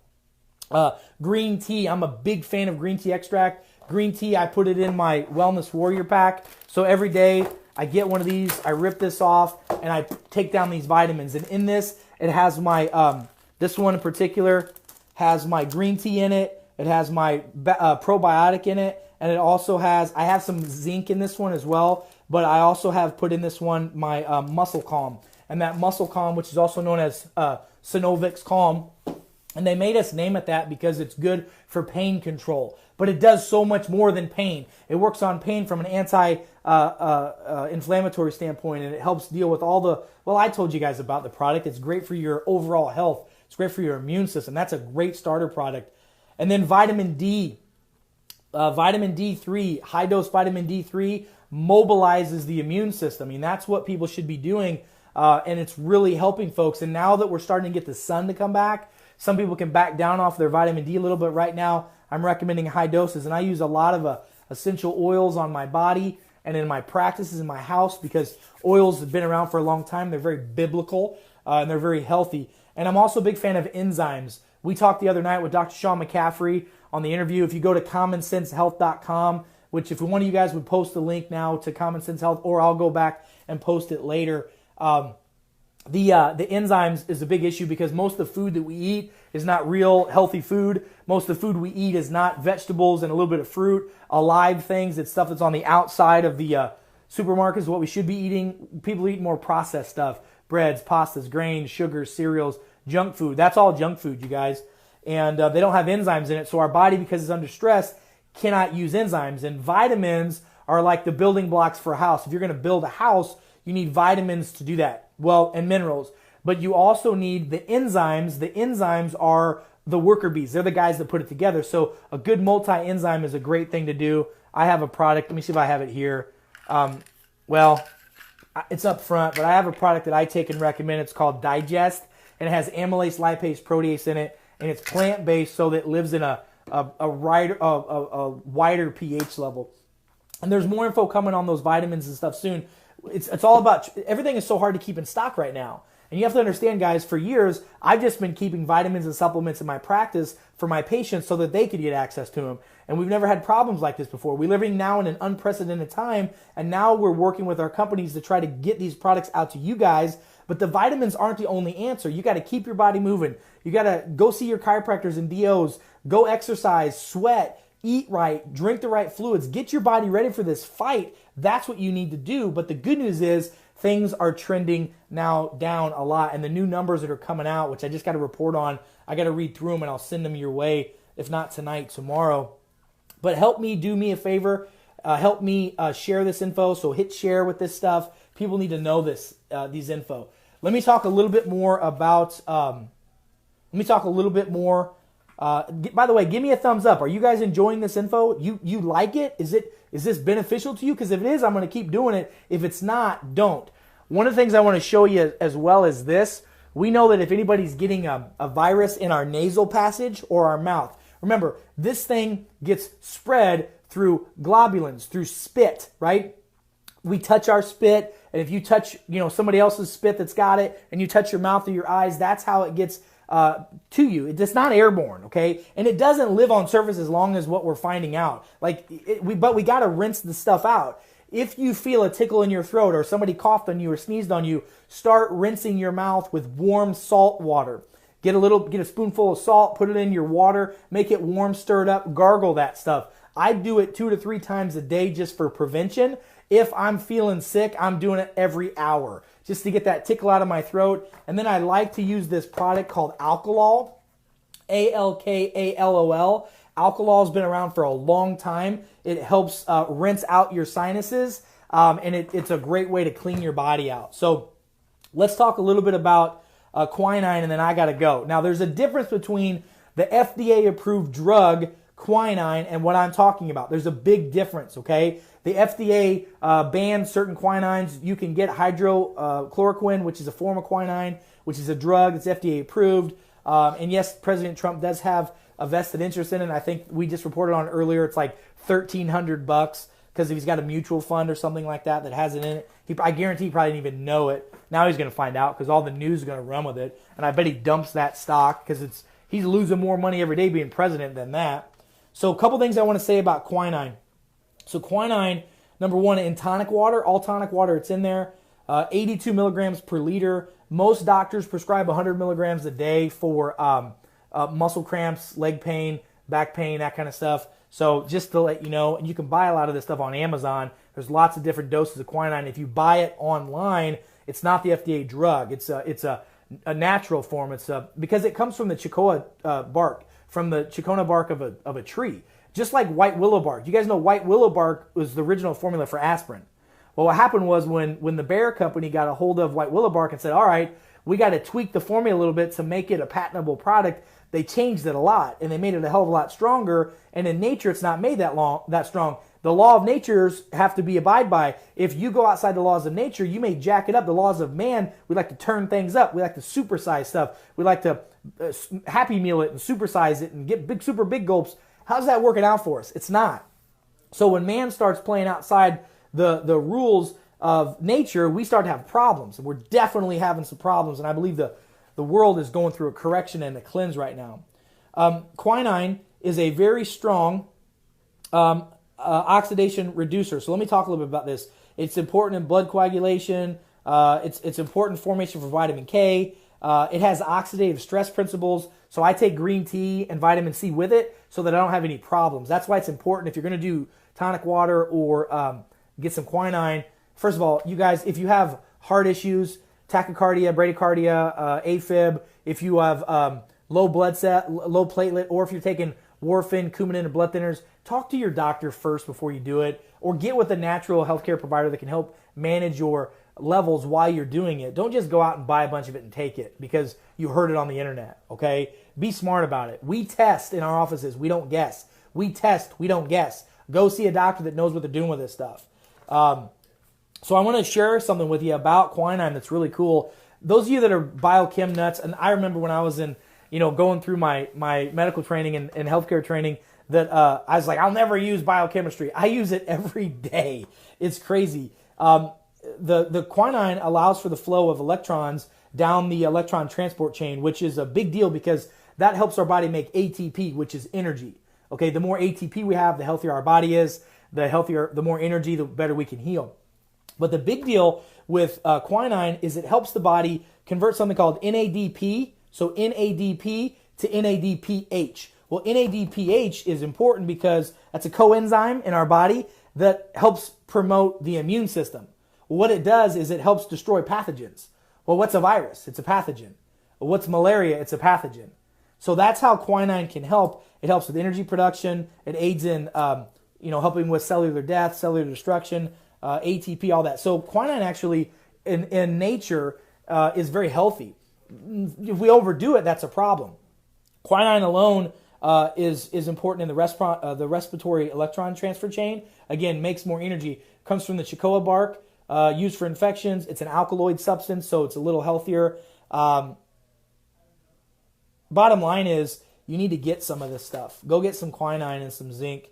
Green tea. I'm a big fan of green tea extract. Green tea, I put it in my Wellness Warrior pack. So every day I get one of these, I rip this off, and I take down these vitamins. And in this, it has my, this one in particular has my green tea in it. It has my probiotic in it. And it also has, I have some zinc in this one as well. but I also have put in this one my Muscle Calm. And that Muscle Calm, which is also known as Synovix Calm, and they made us name it that because it's good for pain control. But it does so much more than pain. It works on pain from an anti-inflammatory standpoint, and it helps deal with all the, well, I told you guys about the product. It's great for your overall health. It's great for your immune system. That's a great starter product. And then vitamin D. Vitamin D3, high-dose vitamin D3 mobilizes the immune system. I mean, that's what people should be doing, and it's really helping folks. And now that we're starting to get the sun to come back, some people can back down off their vitamin D a little bit. Right now, I'm recommending high doses, and I use a lot of essential oils on my body and in my practices in my house because oils have been around for a long time. They're very biblical, and they're very healthy. And I'm also a big fan of enzymes. We talked the other night with Dr. Sean McCaffrey on the interview. If you go to commonsensehealth.com, which if one of you guys would post the link now to Common Sense Health, or I'll go back and post it later. The enzymes is a big issue because most of the food that we eat is not real healthy food. Most of the food we eat is not vegetables and a little bit of fruit, alive things. It's stuff that's on the outside of the supermarkets, what we should be eating. People eat more processed stuff, breads, pastas, grains, sugars, cereals, junk food. That's all junk food, you guys. And they don't have enzymes in it. So our body, because it's under stress, cannot use enzymes. And vitamins are like the building blocks for a house. If you're going to build a house, you need vitamins to do that. Well, and minerals. But you also need the enzymes. The enzymes are the worker bees. They're the guys that put it together. So a good multi-enzyme is a great thing to do. I have a product. Let me see if I have it here. Well, it's up front, but I have a product that I take and recommend. It's called Digest, and it has amylase, lipase, protease in it, and it's plant-based, so that it lives in a wider pH level. And there's more info coming on those vitamins and stuff soon. It's all about, everything is so hard to keep in stock right now. And you have to understand, guys, for years, I've just been keeping vitamins and supplements in my practice for my patients so that they could get access to them. And we've never had problems like this before. We're living now in an unprecedented time, and now we're working with our companies to try to get these products out to you guys. But the vitamins aren't the only answer. You got to keep your body moving. You got to go see your chiropractors and DOs, go exercise, sweat, eat right, drink the right fluids, get your body ready for this fight. That's what you need to do. But the good news is things are trending now down a lot. And the new numbers that are coming out, which I just got to report on, I got to read through them and I'll send them your way, if not tonight, tomorrow. But help me, do me a favor. Help me share this info. So hit share with this stuff. People need to know this, these info. Let me talk a little bit more about, by the way, give me a thumbs up. Are you guys enjoying this info? You like it? Is this beneficial to you? Because if it is, I'm going to keep doing it. If it's not, don't. One of the things I want to show you as well is this. We know that if anybody's getting a virus in our nasal passage or our mouth, remember, this thing gets spread through globulins, through spit, right? We touch our spit, and if you touch, somebody else's spit that's got it, and you touch your mouth or your eyes, that's how it gets to you. It's not airborne, okay? And it doesn't live on surface as long as what we're finding out. But we got to rinse the stuff out. If you feel a tickle in your throat or somebody coughed on you or sneezed on you, start rinsing your mouth with warm salt water. Get a spoonful of salt, put it in your water, make it warm, stir it up, gargle that stuff. I do it 2 to 3 times a day just for prevention. If I'm feeling sick, I'm doing it every hour just to get that tickle out of my throat. And then I like to use this product called Alkalol, Alkalol. Alkalol's been around for a long time. It helps rinse out your sinuses, and it's a great way to clean your body out. So let's talk a little bit about quinine, and then I got to go. Now, there's a difference between the FDA-approved drug quinine and what I'm talking about. There's a big difference, okay? The FDA bans certain quinines. You can get hydroxychloroquine, which is a form of quinine, which is a drug that's FDA approved. And yes, President Trump does have a vested interest in it. And I think we just reported on it earlier. It's like $1,300 because if he's got a mutual fund or something like that has it in it. I guarantee he probably didn't even know it. Now he's going to find out because all the news is going to run with it. And I bet he dumps that stock because he's losing more money every day being president than that. So a couple things I want to say about quinine. So quinine, number one, in tonic water, all tonic water, it's in there, 82 milligrams per liter. Most doctors prescribe 100 milligrams a day for muscle cramps, leg pain, back pain, that kind of stuff. So just to let you know, and you can buy a lot of this stuff on Amazon. There's lots of different doses of quinine. If you buy it online, it's not the FDA drug. It's a natural form. Because it comes from the chicoa bark, from the chicona bark of a tree. Just like white willow bark. You guys know white willow bark was the original formula for aspirin. Well, what happened was when the Bayer company got a hold of white willow bark and said, all right, we got to tweak the formula a little bit to make it a patentable product, they changed it a lot, and they made it a hell of a lot stronger. And in nature, it's not made that strong. The law of natures have to be abide by. If you go outside the laws of nature, you may jack it up. The laws of man, we like to turn things up. We like to supersize stuff. We like to Happy Meal it and supersize it and get super big gulps. How's that working out for us? It's not. So when man starts playing outside the rules of nature, we start to have problems. And we're definitely having some problems. And I believe the world is going through a correction and a cleanse right now. Quinine is a very strong oxidation reducer. So let me talk a little bit about this. It's important in blood coagulation. It's important in formation for vitamin K. It has oxidative stress principles. So I take green tea and vitamin C with it so that I don't have any problems. That's why it's important if you're going to do tonic water or get some quinine. First of all, you guys, if you have heart issues, tachycardia, bradycardia, AFib, if you have low platelet, or if you're taking warfarin, Coumadin, and blood thinners, talk to your doctor first before you do it, or get with a natural healthcare provider that can help manage your levels while you're doing it. Don't just go out and buy a bunch of it and take it because you heard it on the internet, okay? Be smart about it. We test in our offices. We don't guess. We test. We don't guess. Go see a doctor that knows what they're doing with this stuff. So I want to share something with you about quinine that's really cool. Those of you that are biochem nuts, and I remember when I was in, going through my medical training and healthcare training, that I was like, I'll never use biochemistry. I use it every day. It's crazy. The quinine allows for the flow of electrons down the electron transport chain, which is a big deal because that helps our body make ATP, which is energy. Okay, the more ATP we have, the healthier our body is. The more energy, the better we can heal. But the big deal with quinine is it helps the body convert something called NADP, so NADP to NADPH. Well, NADPH is important because that's a coenzyme in our body that helps promote the immune system. What it does is it helps destroy pathogens. Well, what's a virus? It's a pathogen. Well, what's malaria? It's a pathogen. So that's how quinine can help. It helps with energy production. It aids in helping with cellular death, cellular destruction, ATP, all that. So quinine actually in nature is very healthy. If we overdo it, that's a problem. Quinine alone is important in the respiratory electron transfer chain. Again, makes more energy. Comes from the chicoa bark, used for infections. It's an alkaloid substance, so it's a little healthier. Bottom line is you need to get some of this stuff. Go get some quinine and some zinc.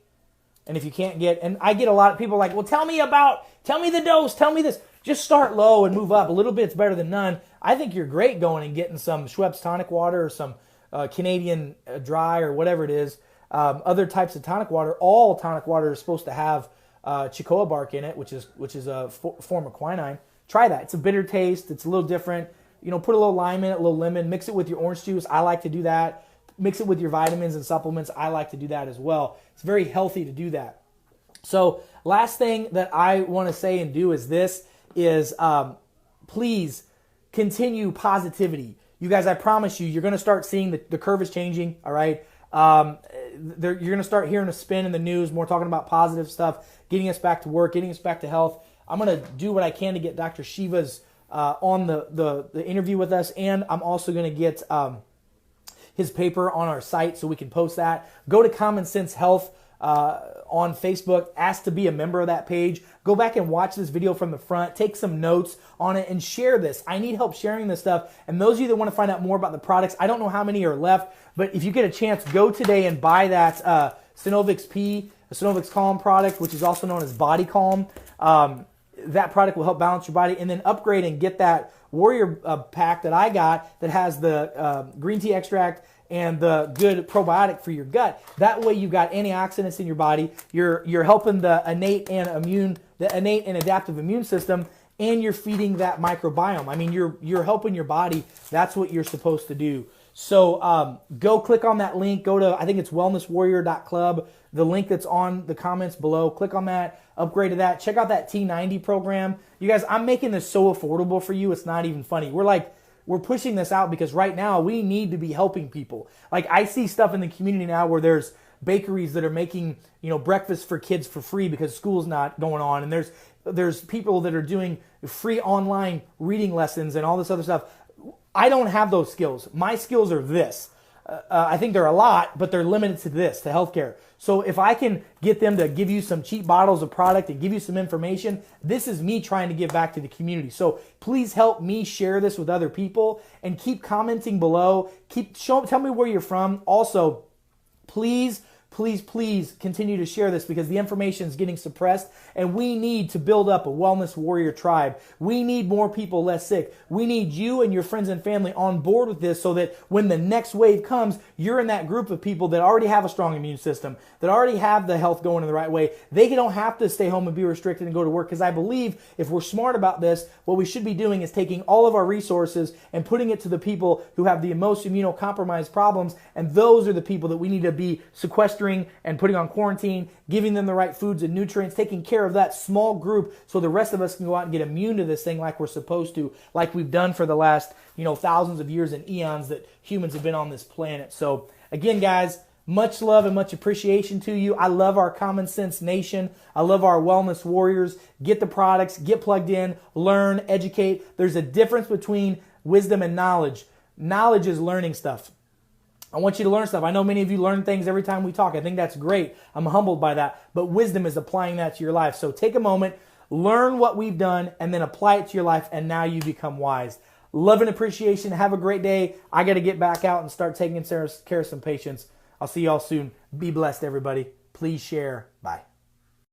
And if you can't get, and I get a lot of people like, well, tell me the dose, tell me this. Just start low and move up. A little bit's better than none. I think you're great going and getting some Schweppes tonic water or some Canadian dry or whatever it is. Other types of tonic water. All tonic water is supposed to have chicoa bark in it, which is a form of quinine. Try that. It's a bitter taste. It's a little different. Put a little lime in it, a little lemon. Mix it with your orange juice. I like to do that. Mix it with your vitamins and supplements. I like to do that as well. It's very healthy to do that. So last thing that I want to say and do is this, please continue positivity. You guys, I promise you're going to start seeing the curve is changing, all right? You're going to start hearing a spin in the news, more talking about positive stuff, getting us back to work, getting us back to health. I'm going to do what I can to get Dr. Shiva's on the interview with us, and I'm also going to get his paper on our site so we can post that. Go to Common Sense Health on Facebook. Ask to be a member of that page. Go back and watch this video from the front. Take some notes on it and share this. I need help sharing this stuff. And those of you that want to find out more about the products, I don't know how many are left, but if you get a chance, go today and buy that Synovix P, a Synovix Calm product, which is also known as Body Calm. That product will help balance your body, and then upgrade and get that Warrior pack that I got that has the green tea extract and the good probiotic for your gut. That way you've got antioxidants in your body. You're helping the innate and adaptive immune system, and you're feeding that microbiome. I mean, you're helping your body. That's what you're supposed to do. So go click on that link. Go to, I think it's wellnesswarrior.club. the link that's on the comments below. Click on that, upgrade to that. Check out that T90 program. You guys, I'm making this so affordable for you. It's not even funny. We're pushing this out because right now we need to be helping people. Like, I see stuff in the community now where there's bakeries that are making, breakfast for kids for free because school's not going on, and there's people that are doing free online reading lessons and all this other stuff. I don't have those skills. My skills are this. I think they're a lot, but they're limited to this, to healthcare. So if I can get them to give you some cheap bottles of product and give you some information, this is me trying to give back to the community. So please help me share this with other people and keep commenting below. Tell me where you're from. Also, please continue to share this because the information is getting suppressed, and we need to build up a wellness warrior tribe. We need more people less sick. We need you and your friends and family on board with this so that when the next wave comes, you're in that group of people that already have a strong immune system, that already have the health going in the right way. They don't have to stay home and be restricted and go to work, because I believe if we're smart about this, what we should be doing is taking all of our resources and putting it to the people who have the most immunocompromised problems, and those are the people that we need to be sequestering and putting on quarantine, giving them the right foods and nutrients, taking care of that small group so the rest of us can go out and get immune to this thing like we're supposed to, like we've done for the last, thousands of years and eons that humans have been on this planet. So again, guys, much love and much appreciation to you. I love our Common Sense Nation. I love our wellness warriors. Get the products, get plugged in, learn, educate. There's a difference between wisdom and knowledge. Knowledge is learning stuff. I want you to learn stuff. I know many of you learn things every time we talk. I think that's great. I'm humbled by that. But wisdom is applying that to your life. So take a moment, learn what we've done, and then apply it to your life, and now you become wise. Love and appreciation. Have a great day. I got to get back out and start taking care of some patients. I'll see y'all soon. Be blessed, everybody. Please share. Bye.